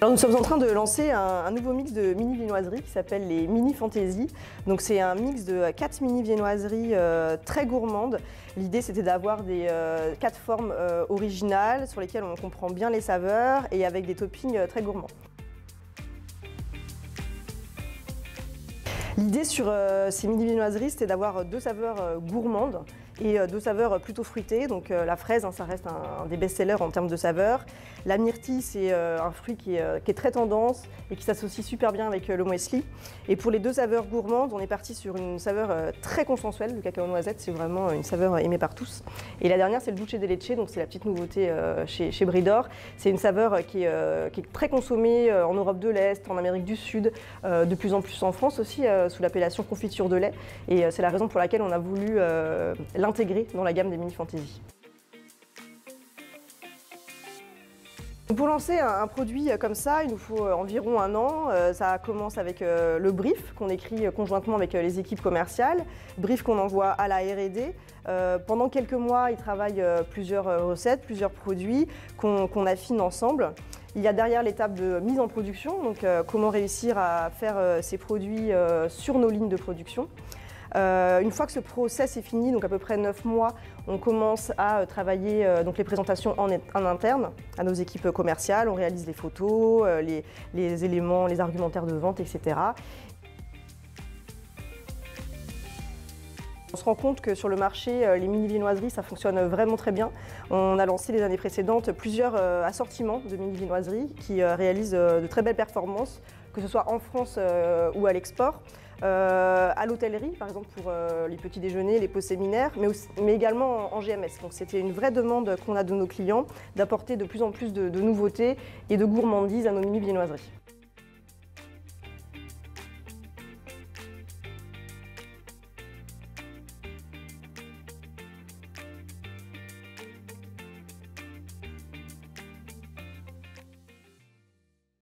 Alors nous sommes en train de lancer un nouveau mix de mini viennoiseries qui s'appelle les Mini Fantasy. Donc c'est un mix de 4 mini viennoiseries très gourmandes. L'idée c'était d'avoir des 4 formes originales sur lesquelles on comprend bien les saveurs et avec des toppings très gourmands. L'idée sur ces mini viennoiseries, c'était d'avoir 2 saveurs gourmandes et 2 saveurs plutôt fruitées. Donc la fraise, ça reste un des best-sellers en termes de saveurs. La myrtille, c'est un fruit qui est très tendance et qui s'associe super bien avec le muesli. Et pour les 2 saveurs gourmandes, on est parti sur une saveur très consensuelle. Le cacao noisette, c'est vraiment une saveur aimée par tous. Et la dernière, c'est le dulce de leche, donc c'est la petite nouveauté chez Bridor. C'est une saveur qui est très consommée en Europe de l'Est, en Amérique du Sud, de plus en plus en France aussi, sous l'appellation confiture de lait. Et c'est la raison pour laquelle on a voulu l'intégrer dans la gamme des Mini Fantasy. Pour lancer un produit comme ça, il nous faut environ 1 an. Ça commence avec le brief qu'on écrit conjointement avec les équipes commerciales, brief qu'on envoie à la R&D. Pendant quelques mois, ils travaillent plusieurs recettes, plusieurs produits qu'on affine ensemble. Il y a derrière l'étape de mise en production, donc comment réussir à faire ces produits sur nos lignes de production. Une fois que ce process est fini, donc à peu près 9 mois, on commence à travailler donc les présentations en interne à nos équipes commerciales. On réalise les photos, les éléments, les argumentaires de vente, etc. On se rend compte que sur le marché, les mini viennoiseries, ça fonctionne vraiment très bien. On a lancé les années précédentes plusieurs assortiments de mini viennoiseries qui réalisent de très belles performances, que ce soit en France ou à l'export. À l'hôtellerie, par exemple pour les petits déjeuners, les pauses séminaires, mais également en GMS. Donc c'était une vraie demande qu'on a de nos clients d'apporter de plus en plus de nouveautés et de gourmandises à nos mini viennoiseries.